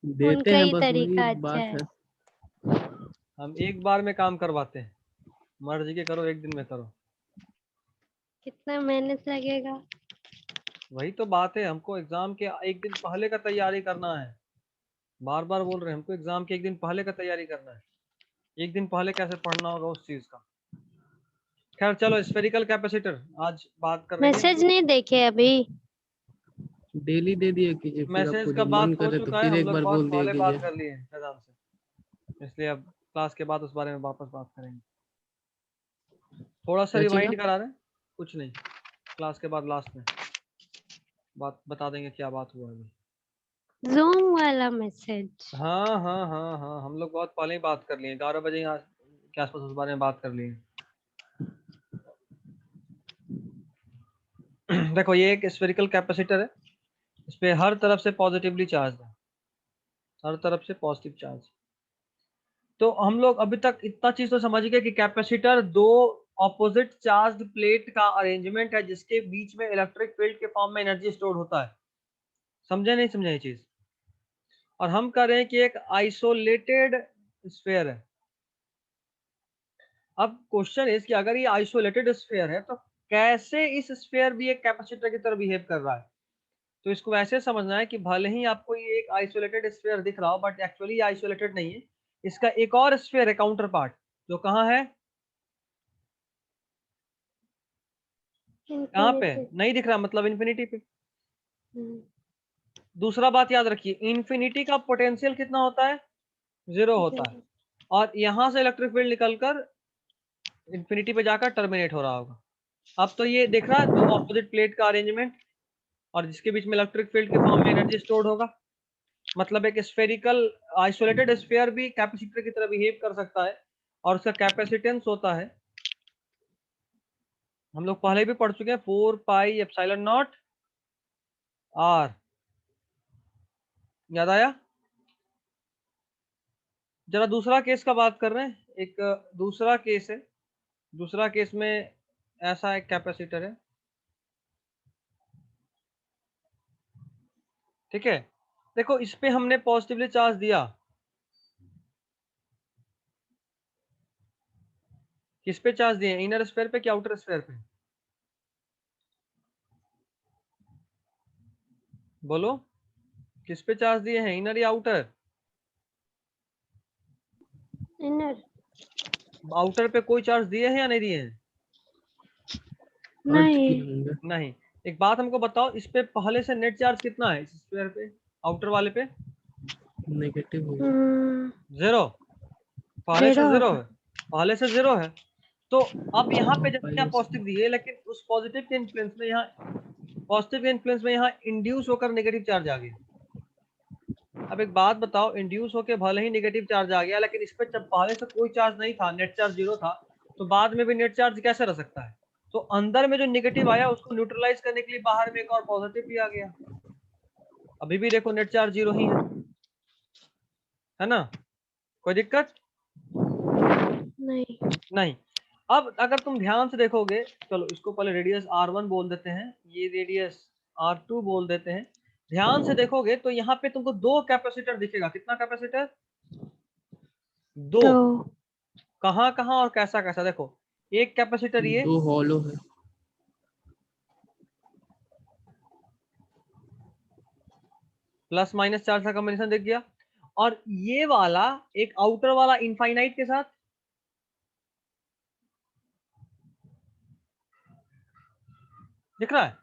देते उनका हैं, ही बस वही तरीका अच्छा बात है। है। हम एक बार में काम करवाते हैं, मर्जी के करो, एक दिन में करो। कितना मेहनत लगेगा। वही तो बात है, हमको एग्जाम के एक दिन पहले का तैयारी करना है। बार बार बोल रहे हैं हमको एग्जाम के एक दिन पहले का तैयारी करना है। एक दिन पहले कैसे पढ़ना होगा उस चीज का। खैर चलो, स्फेरिकल कैपेसिटर आज बात कर रहे थे। मैसेज नहीं देखे अभी। डेली दे दिया कीजिए, फिर आपको मैसेज का जब मन बात हो करे तो चुका है, फिर हम एक लोग बार बहुत बोल दिया पहले बात कीजिए। कर लिए हैं फैजान से, इसलिए अब क्लास के बाद उस बारे में वापस बात करेंगे। थोड़ा सा क्या चीज रिवाइंड आप? करा रहे हैं, कुछ नहीं, क्लास के बाद लास्ट में बात बता देंगे क्या बात हुआ अभी। जूम वाला मैसेज। हाँ हाँ हाँ हाँ, हम लोग बहुत पहले ही बात कर लिए, 11 बजे यहाँ के आसपास उस बारे में बात कर लिए। देखो ये एक स्फेरिकल कैपेसिटर है, इस पे हर तरफ से पॉजिटिवली चार्ज है, हर तरफ से पॉजिटिव चार्ज। तो हम लोग अभी तक इतना चीज तो समझ गए कि कैपेसिटर दो ऑपोजिट चार्ज प्लेट का अरेंजमेंट है जिसके बीच में इलेक्ट्रिक फील्ड के फॉर्म में एनर्जी स्टोर होता है। समझे नहीं समझे ये चीज? और हम कह रहे हैं कि एक आइसोलेटेड स्फीयर है। अब क्वेश्चन इज कि अगर ये आइसोलेटेड स्फीयर है तो कैसे इस स्फीयर भी एक कैपेसिटर की तरह बिहेव कर रहा है। तो इसको ऐसे समझना है कि भले ही आपको ये एक आइसोलेटेड स्फीयर दिख रहा हो, बट एक्चुअली ये आइसोलेटेड नहीं है। इसका एक और स्फीयर है काउंटर पार्ट, जो कहाँ है, कहाँ पे इंफिनिटी। नहीं दिख रहा, मतलब इन्फिनिटी पे। हम्म। दूसरा बात याद रखिए, इन्फिनिटी का पोटेंशियल कितना होता है, 0 होता है। और यहां से इलेक्ट्रिक फील्ड निकलकर इन्फिनिटी पे जाकर टर्मिनेट हो रहा होगा। अब तो ये देख रहा है दो ऑपोजिट प्लेट का अरेंजमेंट, और जिसके बीच में इलेक्ट्रिक फील्ड के फॉर्म में एनर्जी स्टोर्ड होगा। मतलब एक स्फेरिकल आइसोलेटेड स्फीयर भी कैपेसिटर की तरह बिहेव कर सकता है, और उसका कैपेसिटेंस होता है, हम लोग पहले भी पढ़ चुके हैं, 4 पाई एप्सिलॉन नॉट आर। याद आया? जरा दूसरा केस का बात कर रहे हैं, एक दूसरा केस है। दूसरा केस में ऐसा एक कैपेसिटर है, ठीक है। देखो इस पे हमने पॉजिटिवली चार्ज दिया, किस पे चार्ज दिए, इनर स्फीयर पे कि आउटर स्फीयर पे? बोलो, किस पे चार्ज दिए हैं, इनर या आउटर? इनर। आउटर पे कोई चार्ज दिए हैं या नहीं दिए हैं? अर्थ की नहीं। होंगे। नहीं। एक बात हमको बताओ, इस पे पहले से नेट चार्ज कितना है, इस स्फीयर पे, आउटर वाले पे? नेगेटिव होगा। 0। पहले से 0 0 होगा। है, पहले से 0 है। तो अब यहाँ पे जैसे यहाँ पहले से पॉजिटिव दिए, लेकिन उस पॉजिटिव के इन्फ्लुएंस में यहाँ, पॉजिटिव के इन्फ्लुएंस में यहाँ इंड्यूस होकर नेगेटिव चार्ज आ गया। अब एक बात बताओ, इंड्यूस होकर भले ही नेगेटिव चार्ज आ गया, लेकिन इस पे जब पहले से कोई चार्ज नहीं था, नेट चार्ज 0 था, तो बाद में भी नेट चार्ज कैसे रह सकता है? तो अंदर में जो नेगेटिव आया उसको न्यूट्रलाइज करने के लिए बाहर में एक और पॉजिटिव भी आ गया। अभी भी देखो नेट चार्ज 0 ही है ना? कोई दिक्कत नहीं। नहीं। अब अगर तुम ध्यान से देखोगे, चलो इसको पहले रेडियस r1 बोल देते हैं, ये रेडियस r2 बोल देते हैं। ध्यान से देखोगे तो यहाँ पे तुमको दो कैपेसिटर दिखेगा। कितना कैपेसिटर? दो। 2। कहाँ कहाँ और कैसा कैसा? देखो, एक कैपेसिटर ये, दो हॉलो है। प्लस माइनस चार्ज का कॉम्बिनेशन दिख गया। और ये वाला एक आउटर वाला इनफाइनाइट के साथ, दिख रहा है?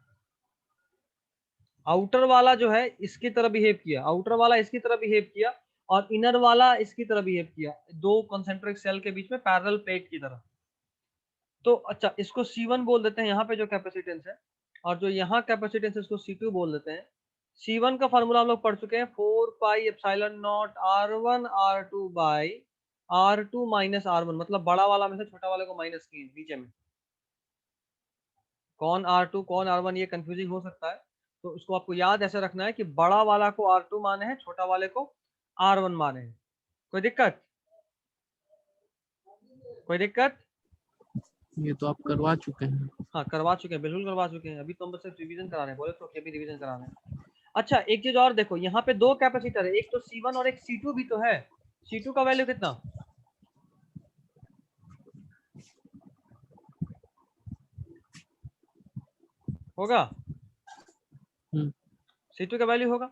आउटर वाला जो है इसकी तरह बिहेव किया, आउटर वाला इसकी तरह बिहेव किया, और इनर वाला इसकी तरह बिहेव किया, दो कंसेंट्रिक सेल के बीच में पैरेलल प्लेट की तरह। तो अच्छा, इसको C1 बोल देते हैं यहाँ पे जो कैपेसिटेंस है, और जो यहाँ कैपेसिटेंस है इसको C2 बोल देते हैं। C1 का फार्मूला हम लोग पढ़ चुके हैं, 4 pi epsilon not R1 R2 by R2 minus R1, मतलब बड़ा वाला में से छोटा वाले को माइनस किए नीचे में। कौन R2 कौन R1 ये कंफ्यूजिंग हो सकता है, तो इसको आपको याद ऐसे रखना है कि बड़ा वाला को R2 माने हैं, छोटा वाले को R1 माने हैं। कोई दिक्कत? कोई दिक्कत? ये तो आप करवा चुके हैं। हाँ करवा चुके हैं, बिल्कुल करवा चुके हैं। अभी तो हम बस रिवीजन करा रहे हैं, बोले तो भी रिवीजन करा रहे हैं। अच्छा एक चीज और देखो, यहाँ पे दो कैपेसिटर है, एक तो C1 और एक C2 भी तो है। C2 का वैल्यू कितना होगा? हम्म, C2 का वैल्यू होगा।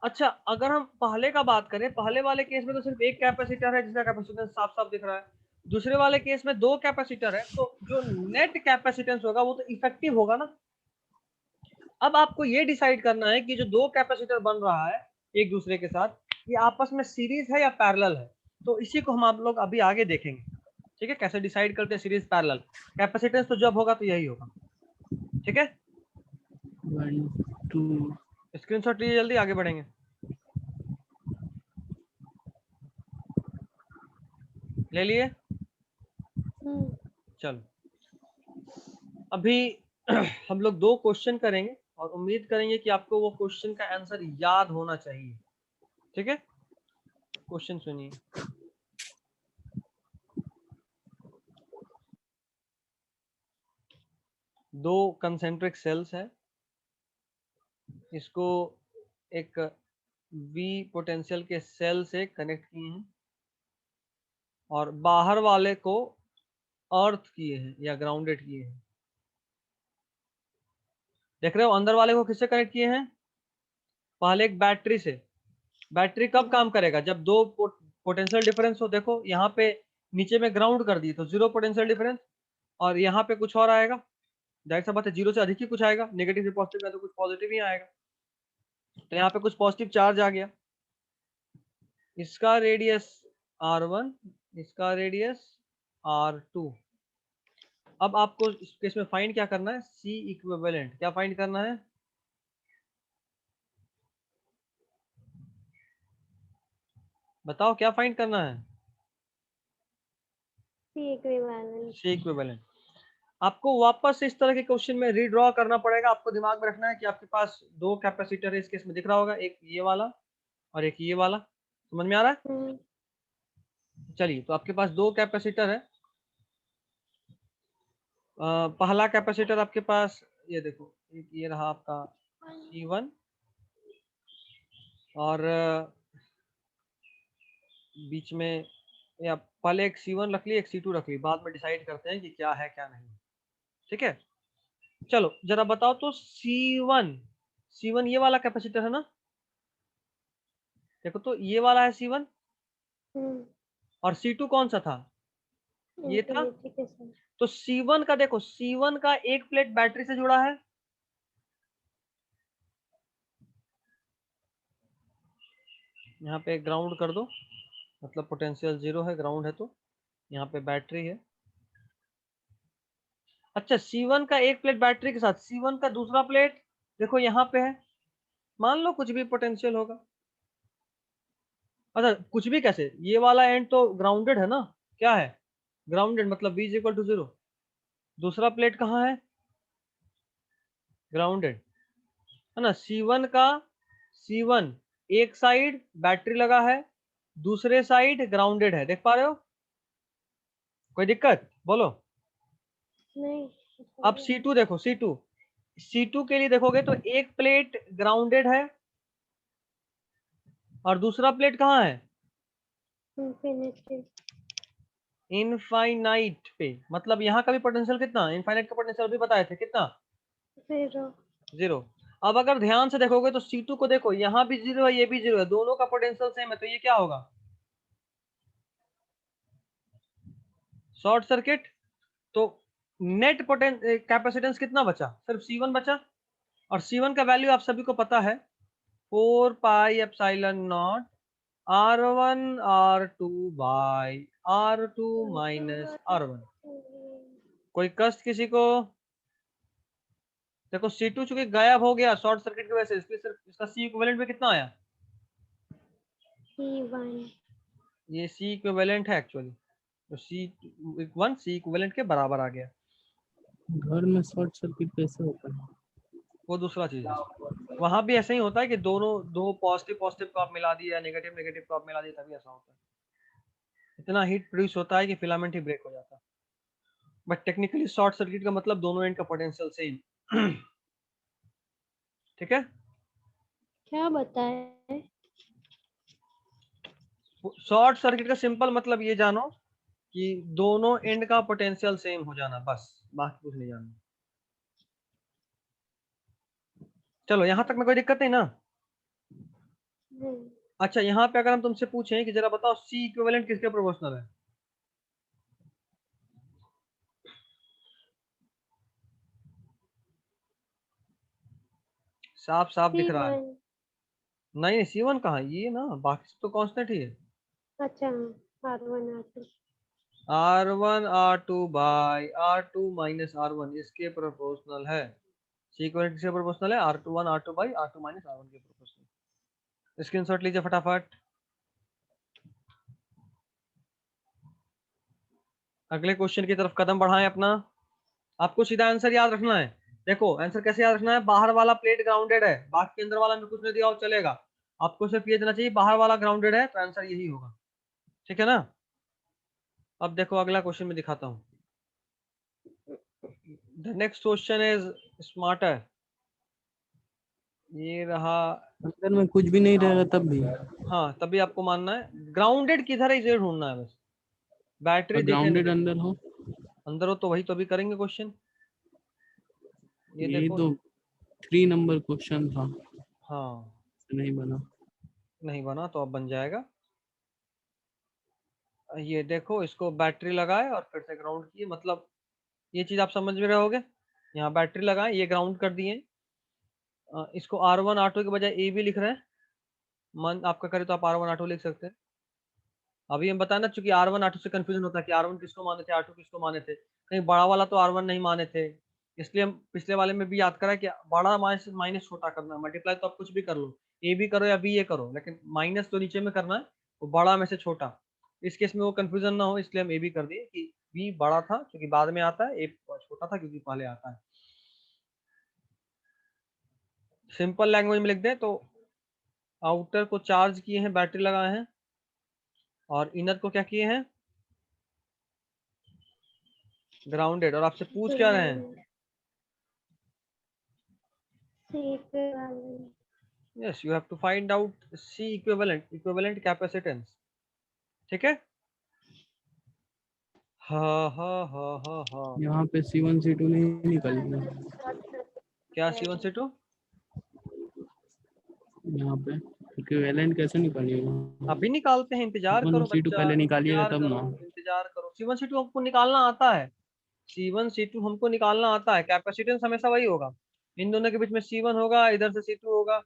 अच्छा अगर हम पहले का बात करें, पहले वाले केस में तो सिर्फ एक कैपेसिटर है जिसका कैपेसिटेंस साफ साफ दिख रहा है। दूसरे वाले केस में दो कैपेसिटर है, तो जो नेट कैपेसिटेंस होगा वो तो इफेक्टिव होगा ना। अब आपको ये डिसाइड करना है कि जो दो कैपेसिटर बन रहा है एक दूसरे के साथ, ये आपस में सीरीज है या पैरेलल है। तो इसी को हम आप लोग अभी आगे देखेंगे, ठीक है, कैसे डिसाइड करते हैं सीरीज पैरेलल। कैपेसिटेंस तो जब होगा तो यही होगा, ठीक है। 1 2 स्क्रीनशॉट लीजिए, जल्दी आगे बढ़ेंगे। ले लिए? चलो अभी हम लोग दो क्वेश्चन करेंगे और उम्मीद करेंगे कि आपको वो क्वेश्चन का आंसर याद होना चाहिए, ठीक है। क्वेश्चन सुनिए। दो कंसेंट्रिक सेल्स है, इसको एक V पोटेंशियल के सेल से कनेक्ट किए हैं और बाहर वाले को अर्थ किए हैं या ग्राउंडेड किए हैं। देख रहे हो अंदर वाले को किससे कनेक्ट किए हैं? पहले एक बैटरी से। बैटरी कब काम करेगा? जब दो पोटेंशियल डिफरेंस हो। देखो यहाँ पे नीचे में ग्राउंड कर दिए तो जीरो पोटेंशियल डिफरेंस, और यहाँ पे कुछ और आएगा, जाहिर सा बात है जीरो से अधिक ही कुछ आएगा, नेगेटिव से पॉजिटिव में तो कुछ पॉजिटिव ही आएगा। तो यहाँ पे कुछ पॉजिटिव चार्ज आ गया, इसका रेडियस R1, इसका रेडियस R2। अब आपको इस केस में फाइंड क्या करना है? C equivalent. क्या फाइंड करना है? बताओ क्या फाइंड करना है? C equivalent. आपको वापस इस तरह के क्वेश्चन में रीड्रॉ करना पड़ेगा। आपको दिमाग में रखना है कि आपके पास दो कैपेसिटर है, इस केस में दिख रहा होगा, एक ये वाला और एक ये वाला। समझ में आ रहा है? चलिए तो आपके पास दो कैपेसिटर है। पहला कैपेसिटर आपके पास ये देखो, एक ये रहा आपका C1 और बीच में, या पहले एक C1 रख ली, एक C2 रख ली, बाद में डिसाइड करते हैं कि क्या है क्या नहीं, ठीक है। चलो जरा बताओ तो C1 ये वाला कैपेसिटर है ना? देखो तो ये वाला है C1 और C2 कौन सा था? ये था। तो C1 का देखो, C1 का एक प्लेट बैटरी से जुड़ा है, यहाँ पे ग्राउंड कर दो, मतलब पोटेंशियल जीरो है, ग्राउंड है तो यहाँ पे बैटरी है। अच्छा C1 का एक प्लेट बैटरी के साथ C1 का दूसरा प्लेट देखो यहाँ पे है, मान लो कुछ भी पोटेंशियल होगा। अच्छा कुछ भी कैसे, ये वाला एंड तो ग्राउंडेड है ना, क्या है? ग्राउंडेड, मतलब V इक्वल टू जीरो। दूसरा प्लेट कहाँ है? ग्राउंडेड है ना। C1 एक साइड बैटरी लगा है, दूसरे साइड ग्राउंडेड है, देख पा रहे हो? कोई दिक्कत बोलो? नहीं। अब C2 देखो, C2 के लिए देखोगे तो एक प्लेट ग्राउंडेड है और दूसरा प्लेट कहाँ है? इनफाइनाइट पे। मतलब यहाँ का भी पोटेंशियल कितना? इनफाइनाइट का पोटेंशियल भी बताए थे कितना? जीरो। अब अगर ध्यान से देखोगे तो C2 को देखो, यहाँ भी जीरो है, ये भी जीरो है, दोनों का पोटेंशियल सेम है, तो ये क्या होगा? Short circuit. तो नेट कैपेसिटेंस कितना बचा? सिर्फ C1 बचा, और C1 का वैल्यू आप सभी को पता है, 4 pi epsilon not R1 R2 by R2 minus R1। कोई कष्ट किसी को? देखो C2 चूंकि गायब हो गया शॉर्ट सर्किट की वजह से, इसलिए सिर्फ इसका C इक्विवेलेंट में कितना आया? ये C इक्विवेलेंट है एक्चुअली, तो C1 C इक्विवेलेंट के बराबर आ गया। घर में शॉर्ट सर्किट कैसे होता है? वो दूसरा चीज है, वहां भी ऐसा ही होता है कि दोनों दो पॉजिटिव पॉजिटिव को आप मिला दिए या नेगेटिव नेगेटिव को आप मिला दिए, तभी ऐसा होता है। इतना हीट प्रोड्यूस होता है कि फिलामेंट ही ब्रेक हो जाता है। बट टेक्निकली शॉर्ट सर्किट का मतलब दोनों एंड का पोटेंशियल सेम। ठीक है। क्या बताए? शॉर्ट सर्किट का सिंपल मतलब ये जानो कि दोनों एंड का पोटेंशियल सेम हो जाना, बस बाकी कुछ नहीं जानना। चलो यहां तक में कोई दिक्कत नहीं ना? नहीं। अच्छा यहाँ पे अगर हम तुमसे पूछें कि जरा बताओ सी इक्विवेलेंट किसके प्रोपोर्शनल है? साफ साफ दिख रहा है। C1। नहीं C1 कहाँ, ये ना बाकी सब तो कांस्टेंट ही है। अच्छा, R1 R2। R1 R2 by R2 minus R1 इसके प्रोपोर्शनल है। सी इक्विवेलेंट किसके प्रोपोर्शनल है? R21 R2 by R2 minus R1 के प्रोपोर्शनल। स्क्रीनशॉट लीजिए फटाफट। अगले क्वेश्चन की तरफ कदम बढ़ाएं अपना। आपको सीधा आंसर याद रखना है। देखो आंसर कैसे याद रखना है, बाहर वाला प्लेट ग्राउंडेड है, बाकी अंदर वाला में कुछ नहीं दिया हो चलेगा, आपको सिर्फ ये देना चाहिए बाहर वाला ग्राउंडेड है, तो आंसर यही होगा। ठीक है ना? अब देखो अगला क्वेश्चन में दिखाता हूँ। The next question is smarter. ये रहा। अंदर में कुछ भी नहीं रहेगा तब भी? हाँ तभी आपको मानना है ग्राउंडेड किधर है इसे ढूंढना है बस। बैटरी दिखे ग्राउंडेड नहीं, अंदर हो। अंदर हो तो वही तो अभी करेंगे क्वेश्चन। ये ये देखो। तो 3 नंबर क्वेश्चन था, हाँ नहीं बना। नहीं बना तो अब बन जाएगा। ये देखो इसको बैटरी लगाए और फिर से ग्राउंड किए, मतलब ये चीज आप समझ में रहोगे। यहाँ बैटरी लगाए, ये ग्राउंड कर दिए। इसको R1 R2 के बजाय ए भी लिख रहे हैं, मन आपका करे तो आप R1 R2 लिख सकते हैं। अभी हम बताना, चूंकि R1 R2 से कंफ्यूजन होता है कि R1 किसको माने थे R2 किसको माने थे, कहीं बड़ा वाला तो R1 नहीं माने थे, इसलिए हम पिछले वाले में भी याद करा कि बड़ा माइनस माइनस छोटा करना, मल्टीप्लाई तो आप कुछ भी कर लो, ए भी करो या बी ये करो, लेकिन माइनस तो नीचे में करना है, तो बड़ा में से छोटा। इस केस में वो कंफ्यूजन ना हो इसलिए हम ए बी कर दिए कि बी बड़ा था क्योंकि बाद में आता है, ए छोटा था क्योंकि पहले आता है। सिंपल लैंग्वेज में लिख दें तो आउटर को चार्ज किए हैं, बैटरी लगाए हैं, और इनर को क्या किए हैं? ग्राउंडेड। और आपसे पूछ क्या रहे हैं? C yes you have to find out C equivalent capacitance. ठीक है। हाँ हाँ हाँ हाँ हाँ। यहाँ पे C1 C2 नहीं निकलेगा। क्या C1 C2? यहाँ पे इक्विवेलेंट कैसे निकालिएगा? अभी निकालते हैं, इंतजार C1 करो और C2 बच्चा, पहले निकालिएगा इंतजार तब करो ना। इंतजार करो। C1 C2 हमको निकालना आता है, C1 C2 हमको निकालना आता है, कैपेसिटेंस हमेशा वही होगा, इन दोनों के बीच में C1 होगा, इधर से C2 होगा,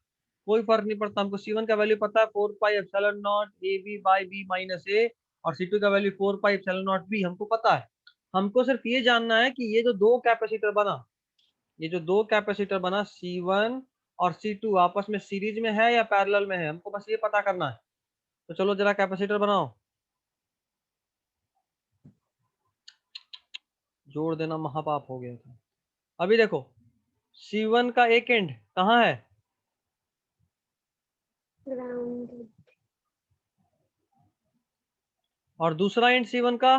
कोई फर्क नहीं पड़ता। हमको C1 का वैल्यू पता है 4 pi epsilon naught a b by b minus a, और C2 का value 4 pi epsilon naught b हमको पता है। हमको सिर्फ ये जानना है कि ये जो दो कैपेसिटर बना, ये जो दो कैपेसिटर बना C1 और C2 आपस में सीरीज में है या पैरेलल में है, हमको बस ये पता करना है। तो चलो जरा कैपेसिटर बनाओ। जोड़ देना महापाप हो गया था। अभी देखो C1 का एक एंड कहाँ है? ग्राउंड। और दूसरा एंड C1 का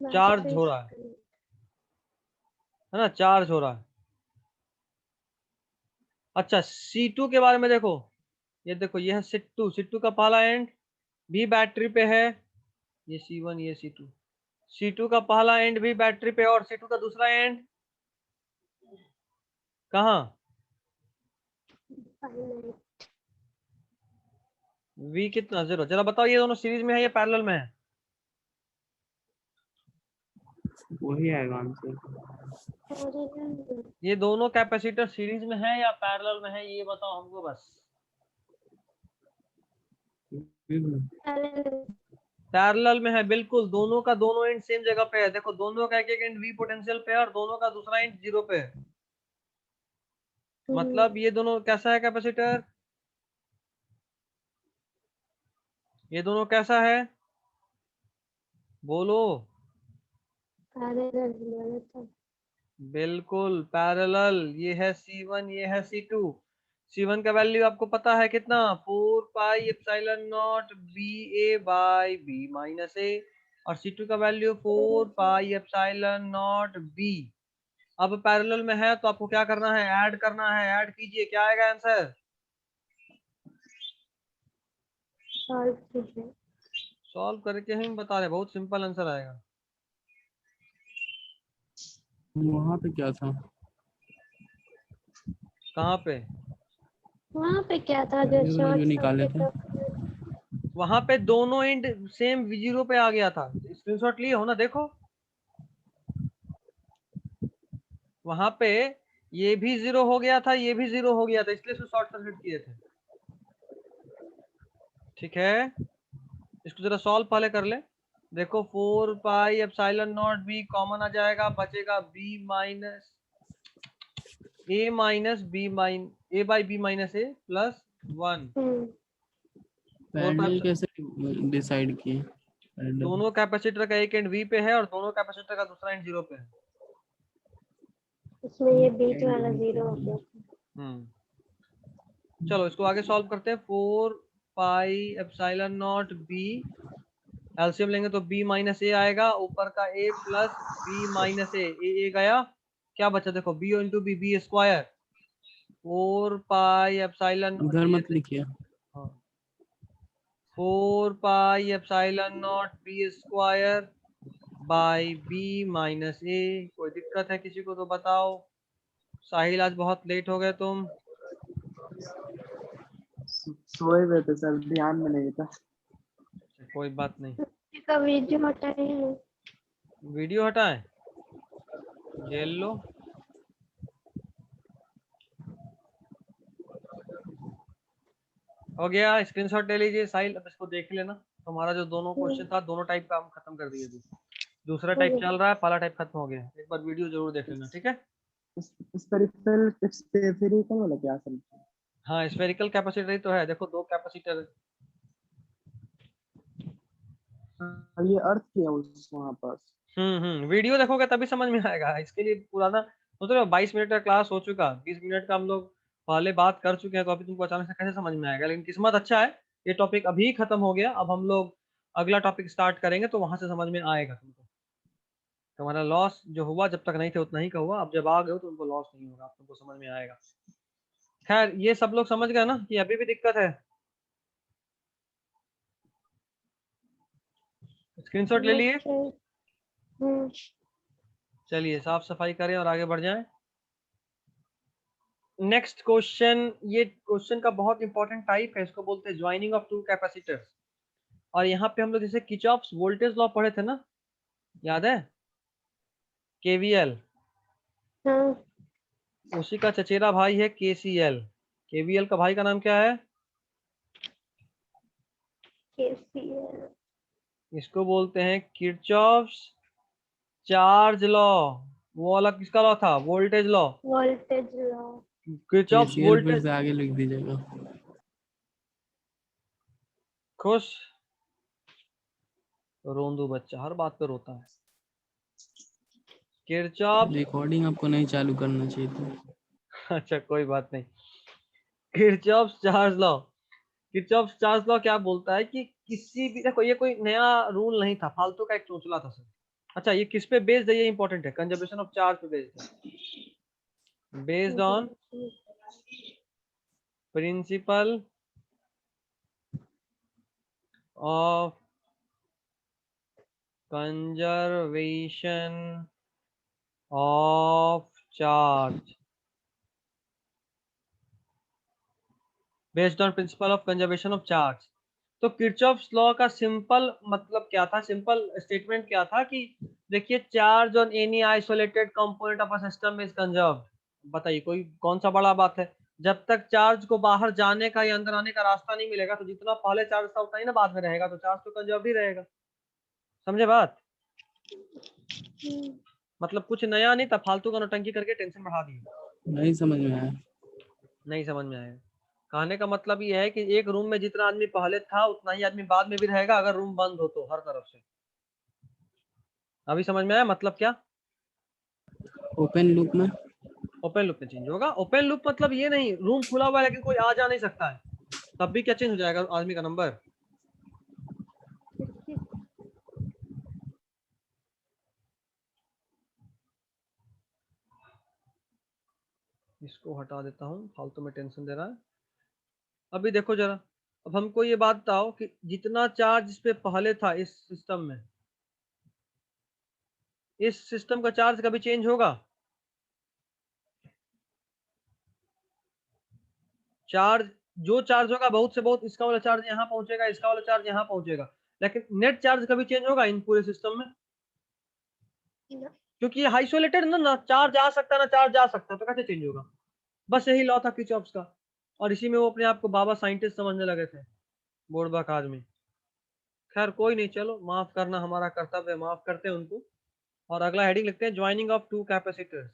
चार्ज हो रहा है ना, चार्ज हो रहा है। अच्छा C2 के बारे में देखो, ये देखो ये है C2 का पहला एंड भी बैटरी पे है, ये C1 ये C2 का पहला एंड भी बैटरी पे है, और C2 का दूसरा एंड कहाँ? V कितना 0। जरा बताओ ये दोनों सीरीज में है या पैरेलल में है? वही आएगा आंसर। ये दोनों कैपेसिटर सीरीज में है या पैरेलल में है, ये बताओ हमको बस। पैरेलल में है बिल्कुल, दोनों का दोनों एंड सेम जगह पे है। देखो दोनों का एक एक एंड V पोटेंशियल पे है और दोनों का दूसरा एंड 0 पे है, मतलब ये दोनों कैसा है कैपेसिटर? ये दोनों कैसा है, बोलो। बिल्कुल पैरेलल। ये है C1 ये है C2। C1 का वैल्यू आपको पता है कितना, 4 pi epsilon naught b a by b minus a, और C2 का value 4 pi epsilon naught b. अब पैरेलल में है तो आपको क्या करना है, ऐड करना है, ऐड कीजिए, क्या आएगा आंसर? सॉल्व कीजिए। सॉल्व करके हम बता रहे हैं, बहुत सिंपल आंसर आएगा। वहाँ पे क्या था? कहाँ पे? वहाँ पे क्या था जो पहले वाला जो शॉर्ट निकाले थे। सर्किट? वहां पे दोनों एंड सेम जीरो पे आ गया था। स्क्रीनशॉट लिए हो ना, देखो वहां पे ये भी जीरो हो गया था, ये भी जीरो हो गया था, इसलिए इसको शॉर्ट सर्किट किए थे। ठीक है, इसको जरा सॉल्व पहले कर ले। देखो 4 pi epsilon naught b common आ जाएगा, बचेगा b minus a minus b minus a by b minus a plus 1। Parallel कैसे डिसाइड किए? पैरेलल दोनों कैपेसिटर का एक एंड वी पे है और दोनों कैपेसिटर का दूसरा एंड जीरो पे है। इसमें ये बीच वाला जीरो हो गया। चलो इसको आगे सॉल्व करते हैं। 4 pi epsilon naught b, LCM लेंगे तो बी माइनस ए आएगा, ऊपर का a plus b minus a गया, क्या बचा देखो, b into b, b square. 4 pi epsilon, उधर मत लिखिए। 4 pi epsilon naught b square by b minus a. कोई दिक्कत है किसी को तो बताओ। साहिल आज बहुत लेट हो गए तुम। सोए हुए थे सर, ध्यान में नहीं था। कोई बात नहीं, का वीडियो हटाए हैं। वीडियो हटाएं, झेल लो। हो गया, स्क्रीनशॉट ले लीजिए साहिल, अब इसको देख लेना। तुम्हारा जो दोनों क्वेश्चन था, दोनों टाइप का हम खत्म कर दिए थे। दूसरा टाइप चल रहा है, पहला टाइप खत्म हो गया। एक बार वीडियो जरूर देख लेना, ठीक है। स्फेरिकल वाला क्या सर? हाँ, स्फेरिकल कैपेसिटर ही तो है, देखो दो कैपेसिटर। ये अर्थ किया उस वहाँ पास। वीडियो देखोगे तभी समझ में आएगा। इसके लिए पुराना सोच रहे हो, 22 मिनट का क्लास हो चुका, 20 मिनट का हम लोग पहले बात कर चुके हैं, तो अभी तुमको अचानक से कैसे समझ में आएगा। लेकिन किस्मत अच्छा है, ये टॉपिक अभी खत्म हो गया। अब हम लोग अगला टॉपिक स्टार्ट करेंगे तो वहां से समझ में आएगा तुमको। तुम्हारा लॉस जो हुआ जब तक नहीं थे उतना ही का हुआ, अब जब आ गए हो तो तुमको लॉस नहीं होगा, तुमको समझ में आएगा। खैर, ये सब लोग समझ गए ना कि अभी भी दिक्कत है? स्क्रीनशॉट ले लिए? चलिए साफ सफाई करें और आगे बढ़ जाएं। नेक्स्ट क्वेश्चन, ये क्वेश्चन का बहुत इंपॉर्टेंट टाइप है, इसको बोलते हैं ज्वाइनिंग ऑफ टू कैपेसिटर्स। और यहाँ पे हम लोग जैसे किर्चॉफ्स वोल्टेज लॉ पढ़े थे ना, याद है, केवीएल, हाँ, उसी का चचेरा भाई है केसीएल। केवीएल का भाई का नाम क्या है? केसीएल। इसको बोलते हैं किर्चॉफ्स चार्ज लॉ। वो वाला किसका लॉ था? Voltage law. Voltage law. Kirchhoff's KCL फिर वोल्टेज। से आगे लिख दीजिएगा। खुश रोंदू बच्चा हर बात पे रोता है। किर्चॉफ्स रिकॉर्डिंग आपको नहीं चालू करना चाहिए था। अच्छा कोई बात नहीं। Kirchhoff's Charles law, Kirchhoff's Charles law क्या बोलता है कि किसी भी, देखो ये कोई नया रूल नहीं था, फालतू का एक चोचला था सर। अच्छा, ये किस पे बेस्ड है? ये इंपॉर्टेंट है, कंजर्वेशन ऑफ चार्ज पे बेस्ड है। Based on principle of conservation of charge, based on principle of conservation of charge. तो किर्चॉफ्स लॉ का सिंपल मतलब क्या था, सिंपल स्टेटमेंट क्या था कि देखिए, charge on any isolated component of a system is conserved. बताइए कोई कौन सा बड़ा बात है? जब तक चार्ज को बाहर जाने का या अंदर आने का रास्ता नहीं मिलेगा, तो जितना पहले चार्ज था उतना ही ना बाद में रहेगा, तो चार्ज तो कंजर्व ही रहेगा। समझे बात? मतलब कुछ नया नहीं था, फालतू का नौटंकी करके टेंशन बढ़ा दी। नहीं समझ में आया। नहीं समझ में आया। कहने का मतलब ये है कि एक रूम में जितना आदमी पहले था उतना ही आदमी बाद में भी रहेगा, अगर रूम बंद हो तो हर तरफ से। अभी समझ में आया मतलब क्या? ओपन लूप में ओपन लूप में चेंज होगा। ओपन लूप मतलब ये नहीं रूम खुला हुआ है लेकिन कोई आ जा नहीं सकता है, तब भी क्या चेंज हो जाएगा आदमी का नंबर? इसको हटा देता हूँ, फालतू में टेंशन दे रहा है। अभी देखो जरा, अब हमको ये बात बताओ कि जितना चार्ज इस पे पहले था इस सिस्टम में, इस सिस्टम का चार्ज कभी चेंज होगा? चार्ज जो चार्ज होगा बहुत से बहुत इसका वाला चार्ज यहाँ पहुंचेगा, इसका वाला चार्ज यहाँ पहुंचेगा, लेकिन नेट चार्ज कभी चेंज होगा इन पूरे सिस्टम में? ना। क्योंकि ये आइसोलेटेड ना चार्ज आ सकता है ना चार्ज जा सकता है, तो कैसे चेंज होगा? बस यही लॉ था किरचॉफ्स का, और इसी में वो अपने आप को बाबा साइंटिस्ट समझने लगे थे बोर्डबाक आदमी। खैर कोई नहीं, चलो माफ करना हमारा कर्तव्य है, माफ करते हैं उनको। और अगला हेडिंग लिखते हैं, ज्वाइनिंग ऑफ टू कैपेसिटर्स।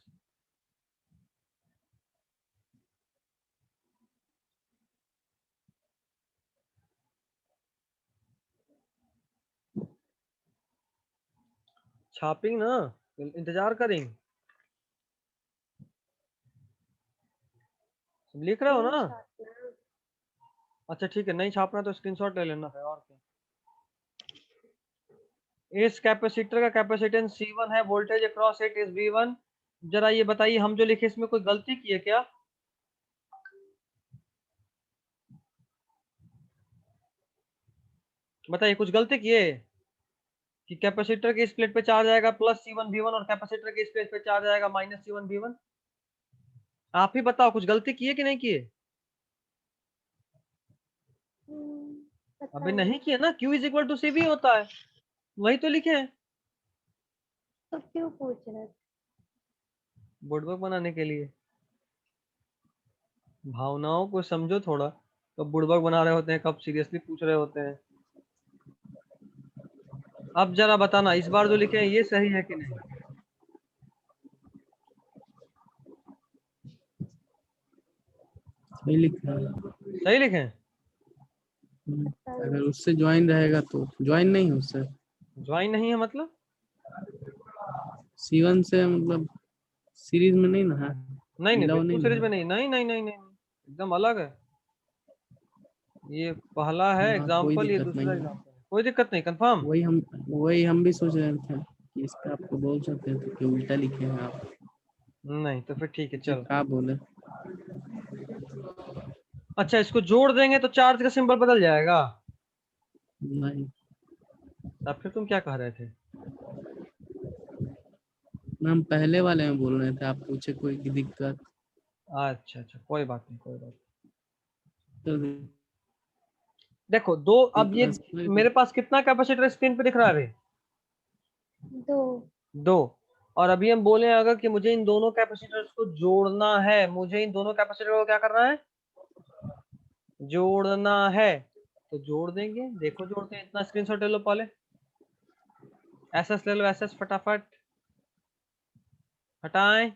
छापिंग ना, इंतजार करेंगे। लिख रहे हो ना? स्क्रीनशॉट ना। अच्छा ठीक है, नहीं छापना तो स्क्रीनशॉट ले लेना है, और क्या। इस कैपेसिटर का कैपेसिटेंस C1 है, voltage across it is V1। जरा ये बताइए, हम जो लिखे इसमें कोई गलती की है क्या? बताइए, कुछ गलती किए कि कैपेसिटर के इस प्लेट पे चार्ज आएगा +C1 V1 और कैपेसिटर के इस प्लेट पे चार्ज आएगा -C1 V1? आप ही बताओ, कुछ गलती किए कि नहीं किए? पता अबे नहीं। नहीं किए ना, Q is equal to CV होता है, वही तो लिखे हैं तो क्यों पूछ रहे थे? बोर्डबुक बनाने के लिए। भावनाओं को समझो थोड़ा, कब बुड़बक बना रहे होते हैं, कब सीरियसली पूछ रहे होते हैं। अब जरा बताना, इस बार जो लिखे हैं ये सही है कि नहीं? सही लिखा है। सही लिखे हैं? पता अगर नहीं। उससे ज्वाइन रहेगा तो ज्वाइन नहीं है उससे। ज्वाइन नहीं है मतलब? C1 से मतलब सीरीज में नहीं ना है, नहीं नहीं, मिला हुआ बिल्कुल नहीं सीरीज ना में है। नहीं, नहीं नहीं नहीं नहीं, एकदम अलग है। ये पहला है हाँ कोई एग्जाम्पल, ये दिक्कत दूसरा नहीं है। एग्जाम्पल है, कोई दिक्कत नहीं, कंफर्म। वही हम भी सोच रहे थे कि इस पे आपको बोल सकते थे कि उल्टा लिखे हैं आप। नहीं तो फिर ठीक है, अच्छा चलो। क्या बोले? अच्छा, इसको जोड़ देंगे तो चार्ज का सिंबल बदल जाएगा? नहीं, तब फिर तुम क्या कह रहे थे? हम पहले वाले में बोल रहे थे, आप पूछे कोई की दिक्कत अच्छा अच्छा, कोई बात नहीं, कोई बात तो नहीं। देखो दो, अब ये प्लस मेरे पास कितना कैपेसिटर स्क्रीन पे दिख रहा है अभी? 2। दो। और अभी हम बोले अगर कि मुझे इन दोनों कैपेसिटर्स को जोड़ना है, मुझे इन दोनों कैपेसिटर को क्या करना है? जोड़ना है, तो जोड़ देंगे। देखो जोड़ते हैं, इतना स्क्रीनशॉट ले लो पहले, एसएस ले लो, एसएस फटाफट हटाएं।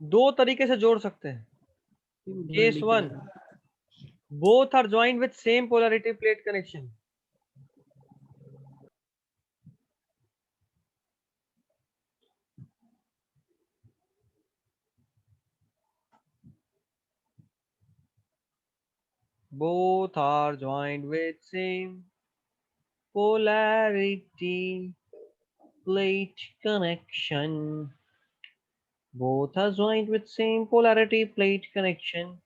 दो तरीके से जोड़ सकते हैं। केस लिख 1, रहे हैं। both are joined with same polarity plate connection. Both are joined with same polarity plate connection. Both are joined with same polarity plate connection.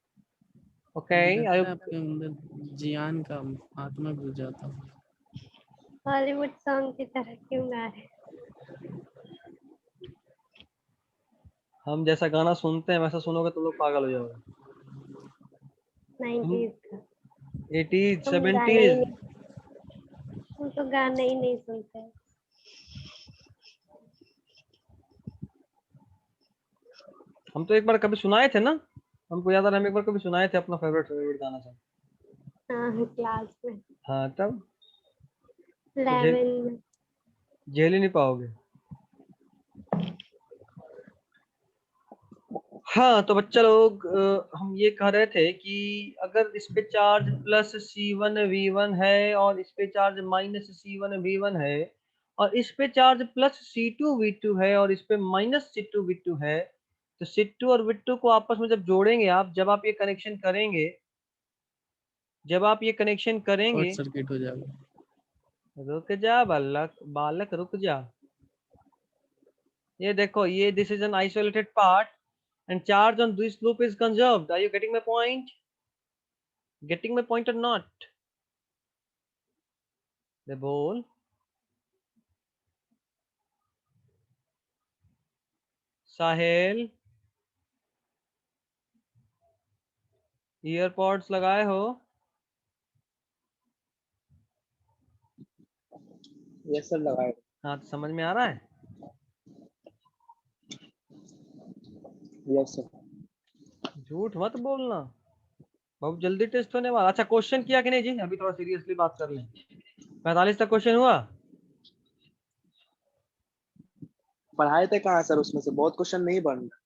Okay, लगता है आपके अंदर जियान का आत्मा घुस जाता है। हॉलीवुड सॉन्ग की तरह क्यों गा रहे? हम जैसा गाना सुनते हैं वैसा सुनोगे तुम लोग पागल हो जाओगे। 90s का। 80s तुम गाने ही 70s। नहीं, तुम तो गाने ही नहीं सुनते। हम तो एक बार कभी सुनाए थे ना, हमको याद आ रहा है, हम एक बार कभी सुनाए थे अपना फेवरेट गाना सब। हाँ क्लास में, हाँ तब तो 11 में। झेल ही नहीं पाओगे। हाँ तो बच्चा लोग, हम ये कह रहे थे कि अगर इस पे चार्ज +C1 V1 है और इस पे चार्ज -C1 V1 है और इस पे चार्ज +C2 V2 है और इस पे -C2 V2 है, तो C2 और V2 को आपस में जब जोड़ेंगे आप, जब आप ये कनेक्शन करेंगे, शॉर्ट सर्किट हो जाएगा। रुक जा बालक, बालक रुक जा। ये देखो, ये this is an isolated part and charge on this loop is conserved. Are you getting my point? Getting my point or not? they बोल साहिल, ईयरपॉड्स लगाए हो? यस सर लगाए। हाँ, तो समझ में आ रहा है? Yes sir. झूठ मत बोलना, बहुत जल्दी टेस्ट होने वाला। अच्छा, क्वेश्चन किया कि नहीं जी? अभी थोड़ा सीरियसली बात कर लें। 45 तक क्वेश्चन हुआ? पढ़ाए थे कहाँ सर, उसमें से बहुत क्वेश्चन नहीं बन रहा।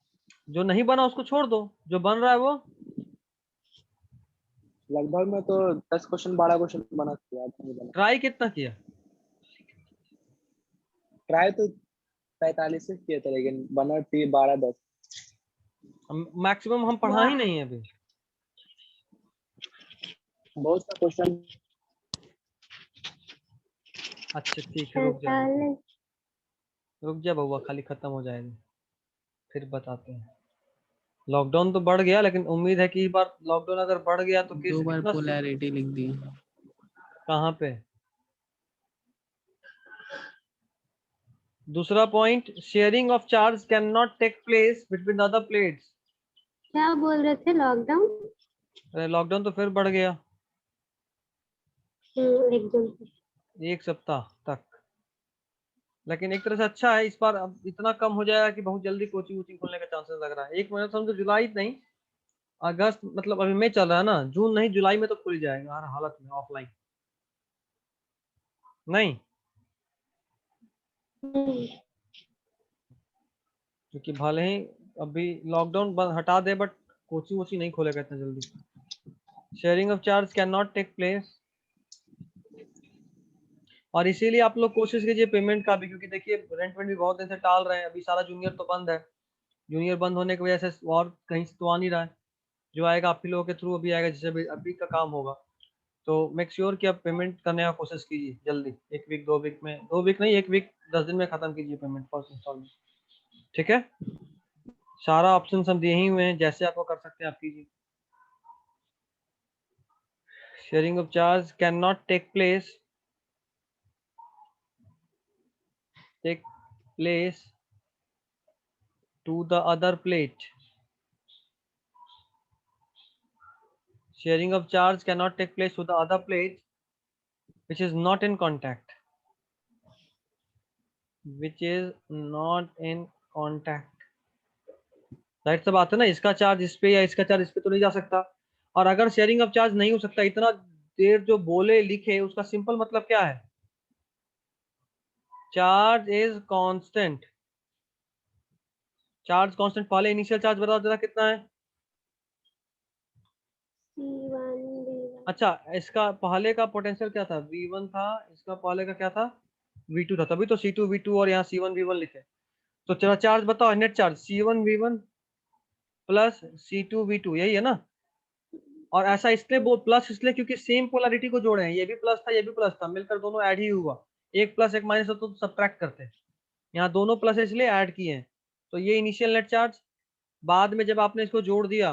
जो नहीं बना उसको छोड़ दो, जो बन रहा है वो लगभग में तो 10 क्वेश्चन 12 क्वेश्चन बना था, आज नहीं बना। ट्राई कितना किया? ट्राई तो 45 से किए थे, लेकिन बना 12-10। मैक्सिमम हम पढ़ा ही नहीं है अभी। बहुत सा क्वेश्चन। अच्छा ठीक है, रुक जा 45 रुक जा बउआ, खाली खत्म हो जाएगा फिर बताते हैं। लॉकडाउन तो बढ़ गया, लेकिन उम्मीद है कि इस बार लॉकडाउन अगर बढ़ गया तो केस 2 बार इतना पोलैरिटी लिख दी। कहाँ पे? दूसरा point, sharing of charge can not take place between other plates. क्या बोल रहे थे? लॉकडाउन? अरे लॉकडाउन तो फिर बढ़ गया एकदम से। 1 सप्ताह तक, लेकिन एक तरह से अच्छा है, इस बार अब इतना कम हो जाएगा कि बहुत जल्दी कोचिंग वोचिंग खोलने का चांसेस लग रहा है। 1 महीना समझो, जुलाई नहीं, अगस्त, मतलब अभी मई चल रहा है ना, जून नहीं जुलाई में तो खुल जाएगा हर हालत में ऑफलाइन। नहीं, क्योंकि भले ही अभी लॉकडाउन हटा दे, बट कोचिंग वोचिंग नहीं खोलेगा इतना जल्दी। Sharing of charge can not take place, और इसीलिए आप लोग कोशिश कीजिए पेमेंट का भी, क्योंकि देखिए रेंट वेंट भी बहुत दिन से टाल रहे हैं। अभी सारा जूनियर तो बंद है, जूनियर बंद होने की वजह से और कहीं से तो आ नहीं रहा है। जो आएगा आप ही लोगों के थ्रू अभी आएगा, जिससे अभी का काम होगा। तो मेक श्योर कि आप पेमेंट करने का कोशिश कीजिए जल्दी, 1 वीक 2 वीक में, 2 वीक नहीं 1 वीक 10 दिन में खत्म कीजिए पेमेंट फर्स्ट इंस्टॉलमेंट। ठीक है, सारा ऑप्शन हम दिए ही हुए हैं, जैसे आपको कर सकते हैं आप कीजिए। Sharing of charge can not take place to the other plate. Sharing of charge cannot take place to the other plate which is not in contact. Which is not in contact. Right सा बात है ना, इसका charge इस पे या इसका charge इस पे तो नहीं जा सकता। और अगर शेयरिंग ऑफ चार्ज नहीं हो सकता, इतना देर जो बोले लिखे, उसका सिंपल मतलब क्या है? Charge is constant. Charge constant, पहले इनिशियल चार्ज बताओ जरा कितना है? C1 अच्छा, इसका पहले का पोटेंशियल क्या था? V1 था, इसका पहले का क्या था? V2 था, तभी तो C2 V2 और यहाँ C1 V1 लिखे। तो चलो चार्ज बताओ, net charge C1 V1 plus C2 V2, यही है ना? और ऐसा इसलिए वो प्लस इसलिए क्योंकि सेम पोलैरिटी को जोड़े हैं, ये भी प्लस था ये भी प्लस था, मिलकर दोनों ऐड ही हुआ। एक प्लस एक माइनस तो सब्ट्रैक्ट करते हैं, यहाँ दोनों प्लस इसलिए ऐड किए हैं। तो ये इनिशियल नेट चार्ज, बाद में जब आपने इसको जोड़ दिया,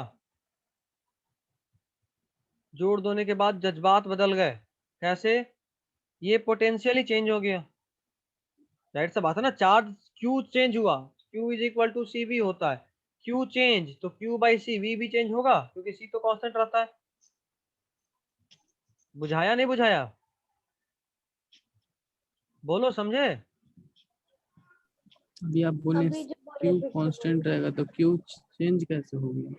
जोड़ देने के बाद जज्बात बदल गए। कैसे? ये पोटेंशियली चेंज हो गया। राइट सा बात है ना, चार्ज क्यू चेंज हुआ, Q is equal to C V होता है। क्यू चेंज तो क्यू बाई सी, वी भी चेंज होगा क्योंकि सी तो कांस्टेंट रहता है। बुझाया नहीं बुझाया? बोलो, समझे? अभी आप बोले अभी जो बोले क्यू थे कांस्टेंट रहेगा तो क्यू चेंज कैसे होगी?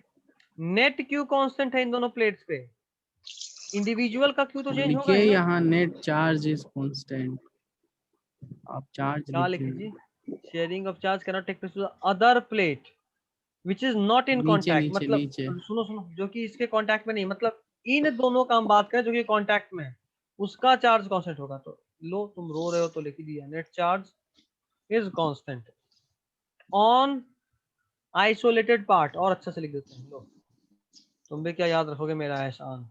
नेट क्यू कांस्टेंट है इन दोनों प्लेट्स पे, इंडिविजुअल का क्यू तो चेंज होगा लिखिए ही ना। यहाँ नेट चार्ज इज कांस्टेंट, आप चार्ज क्या लिखे लिखिए। जी? Sharing of charge can not take place to the other plate which is not in नीचे कॉन्टैक्ट। नीचे मतलब नीचे सुनो सुनो, जो कि इसके कॉन्टैक्ट में नहीं, मतलब इन दोनों का हम बात करें जो कि कॉन्टैक्ट में है, उसका चार्ज कांस्टेंट होगा। तो लो, तुम रो रहे हो तो लिख ही दिया, net charge is constant on isolated part. और अच्छा से लिख देते हैं, लो तुम भी क्या याद रखोगे मेरा एहसान।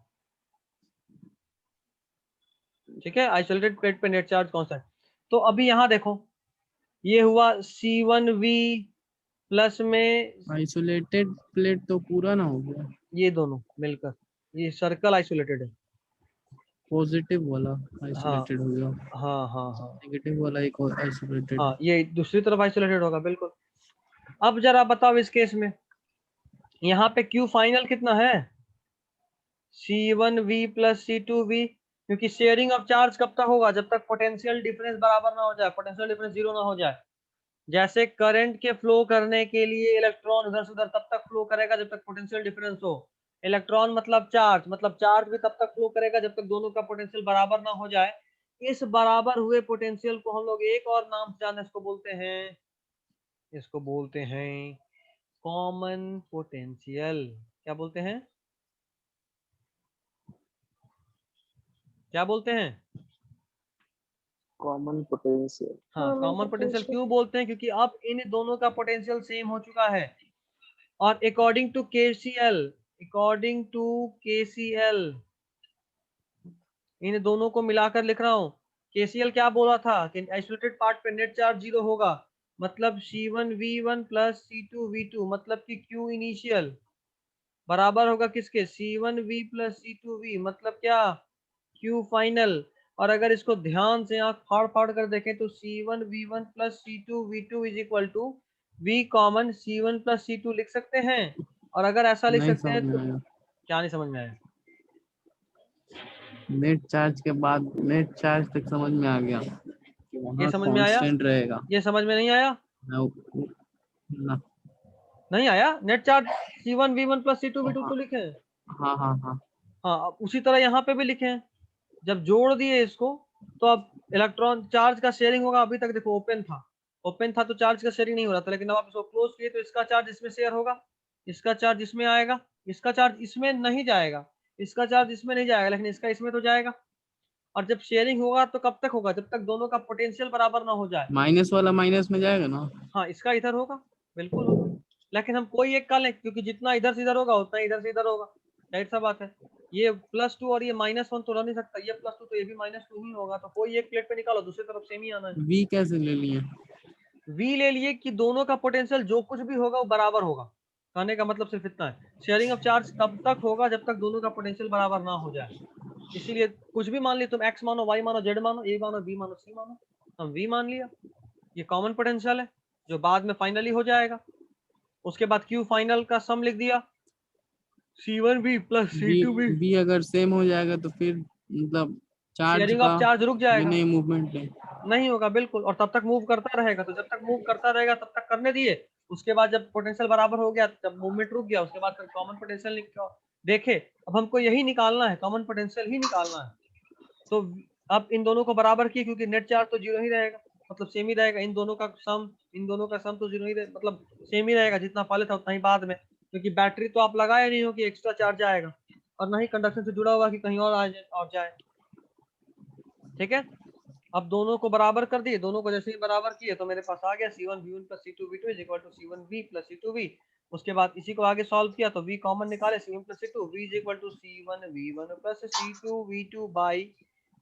ठीक है, आइसोलेटेड प्लेट पे नेट चार्ज कांस्टेंट। तो अभी यहाँ देखो, ये हुआ C1V प्लस में आइसोलेटेड प्लेट तो पूरा ना हो गया, ये दोनों मिलकर, ये सर्कल आइसोलेटेड है। पॉजिटिव वाला हाँ आइसोलेटेड हो गया, हाँ हाँ हाँ नेगेटिव वाला एक और आइसोलेटेड। हाँ, ये दूसरी तरफ आइसोलेटेड होगा बिल्कुल। अब जरा बताओ इस केस में यहाँ पे Q फाइनल कितना है, C1V प्लस C2V, क्योंकि शेयरिंग ऑफ चार्ज कब तक होगा, जब तक पोटेंशियल डिफरेंस बराबर ना हो जाए, पोटेंशियल डिफरेंस जीरो ना हो जाए। जैसे करंट के फ्लो करने के लिए इलेक्ट्रॉन उधर से उधर तब तक फ्लो करेगा जब तक पोटेंशियल डिफरेंस हो। इलेक्ट्रॉन मतलब चार्ज भी तब तक फ्लो करेगा जब तक दोनों का पोटेंशियल बराबर ना हो जाए। इस बराबर हुए पोटेंशियल को हम लोग एक और नाम से जानते हैं, इसको बोलते हैं कॉमन पोटेंशियल। क्या बोलते हैं, क्या बोलते हैं? Common potential. हाँ, कॉमन पोटेंशियल क्यों बोलते हैं, क्योंकि अब इन दोनों का पोटेंशियल सेम हो चुका है। और अकॉर्डिंग टू केसीएल इन दोनों को मिलाकर लिख रहा हूँ। केसीएल क्या बोला था कि आइसोलेटेड पार्ट पे नेट चार्ज जीरो होगा, मतलब C1V1 प्लस C2V2, मतलब कि Q इनिशियल बराबर होगा किसके, C1V प्लस C2V, मतलब क्या, Q फाइनल। और अगर इसको ध्यान से आंख फाड़ फाड़ कर देखें तो C1V1 plus C2V2 is equal to V common C1 plus C2 लिख सकते हैं। और अगर ऐसा लिख नहीं सकते हैं समझ तो में आया, क्या नहीं समझ में आया? नेट चार्ज के बाद नेट चार्ज तक समझ में आ गया कि ये वहाँ समझ में आया, कांस्टेंट रहेगा। ये समझ में नहीं आया? ना, नहीं आया, net charge C1V1 plus C2V2 हाँ तो लिखे हैं। हाँ हाँ हाँ, हाँ, अब उसी तरह यहाँ पे भी लिखे हैं। जब जोड़ दिए इसको तो अब इलेक्ट्रॉन चार्ज का शेयरिंग होगा। अभी तक देखो ओपन था तो चार्ज का शेयरिंग नहीं हो रहा था, लेकिन अब आप इसको क्लोज किए तो इसका चार्ज इसमें शेयर होगा, इसका चार्ज इसमें आएगा, इसका चार्ज इसमें नहीं जाएगा, इसका चार्ज इसमें नहीं जाएगा, लेकिन इसका इसमें तो जाएगा। और जब शेयरिंग होगा तो कब तक होगा, जब तक दोनों का पोटेंशियल बराबर ना हो जाए। माइनस वाला माइनस में जाएगा ना। हाँ, इसका इधर होगा, बिल्कुल होगा, लेकिन हम कोई एक का लें, क्योंकि जितना इधर से इधर होगा उतना इधर से इधर होगा, जाहिर सा बात है। ये +2 और ये -1 तो रह नहीं सकता, ये +2 तो ये भी -2 ही होगा, तो कोई एक प्लेट पे निकालो, दूसरी तरफ सेम ही आना है। वी कैसे ले लिए? वी ले लिए कि दोनों का पोटेंशियल जो कुछ भी होगा वो बराबर होगा। कहने का मतलब सिर्फ इतना है, शेयरिंग ऑफ चार्ज तब तक होगा जब तक दोनों का पोटेंशियल बराबर ना हो जाए। इसीलिए कुछ भी मान लिया तुम, x मानो, y मानो, z मानो, a मानो, b मानो, c मानो, हम v मान लिया। ये कॉमन पोटेंशियल है जो बाद में फाइनली हो जाएगा। उसके बाद Q फाइनल का सम लिख दिया, C1V प्लस C2V। बी अगर सेम हो जाएगा तो फिर मतलब चार्ज शेयरिंग का ऑफ चार्ज रुक जाएगा, बिना मूवमेंट है। नहीं होगा बिल्कुल, और तब तक मूव करता रहेगा। तो जब तक मूव करता रहेगा तब तक करने दिए, उसके बाद जब पोटेंशियल बराबर हो गया, जब मूवमेंट रुक गया, उसके बाद फिर कॉमन पोटेंशियल देखे। अब हमको यही निकालना है, कॉमन पोटेंशियल ही निकालना है। तो अब इन दोनों को बराबर किए, क्योंकि नेट चार्ज तो जीरो ही रहेगा, मतलब सेम ही रहेगा। इन दोनों का सम तो जीरो ही रहेगा, मतलब सेम ही रहेगा, जितना पहले था उतना ही बाद में, क्योंकि बैटरी तो आप लगाए नहीं हो कि एक्स्ट्रा चार्ज आएगा, और ना ही कंडक्शन से जुड़ा हुआ कि कहीं और आ जाए और जाए। ठीक है, अब दोनों को बराबर कर दिए, दोनों को जैसे ही बराबर किए तो मेरे पास आ गया C1V1 plus C2V2 is equal to C1V plus C2V। उसके बाद इसी को आगे सॉल्व किया तो V कॉमन निकाले, C1 plus C2, V is equal to C1V1 plus C2V2 by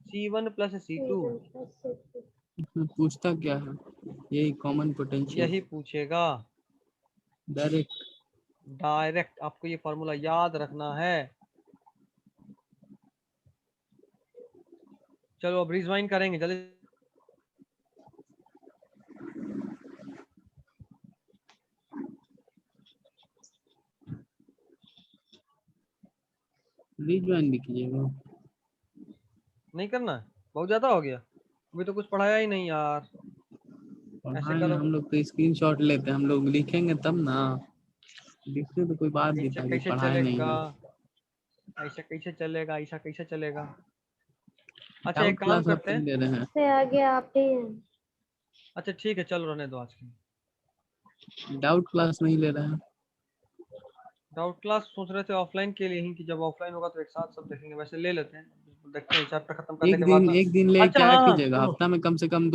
C1 plus C2। इसमें पूछता क्या है? यही कॉमन पोटेंशियल यही पूछेगा डायरेक्ट, आपको ये फॉर्मूला याद रखना है। चलो अब रिवाइंड करेंगे जल्दी। रिज्वाइन भी कीजिएगा। नहीं करना है, बहुत ज्यादा हो गया, अभी तो कुछ पढ़ाया ही नहीं यार। ऐसे पढ़ाएंगे करो, हम लोग तो स्क्रीनशॉट लेते हैं, हम लोग लिखेंगे तब ना, लिखते तो कोई बात नहीं ऐसे था कि कैसे पढ़ाए नहीं चलेगा, है। ऐसा कैसे चलेगा, ऐसा कैसे चलेगा। अच्छा डाउट एक काम क्लास आप करते कब हैं, ले रहे हैं? से आगे आप ही हैं। अच्छा ठीक है, चलो रहने दो आज की। डाउट क्लास नहीं ले रहे हैं? डाउट क्लास सोच रहे थे ऑफलाइन के लिए ही, कि जब ऑफलाइन होगा तो एक साथ सब देखेंगे, वैसे ले लेते हैं, देखते हैं चैप्टर खत्म करने के बाद ना। एक दिन ले अच्छा क्या हाँ हाँ कीजिएगा, सुनो, हफ्ता में कम से कम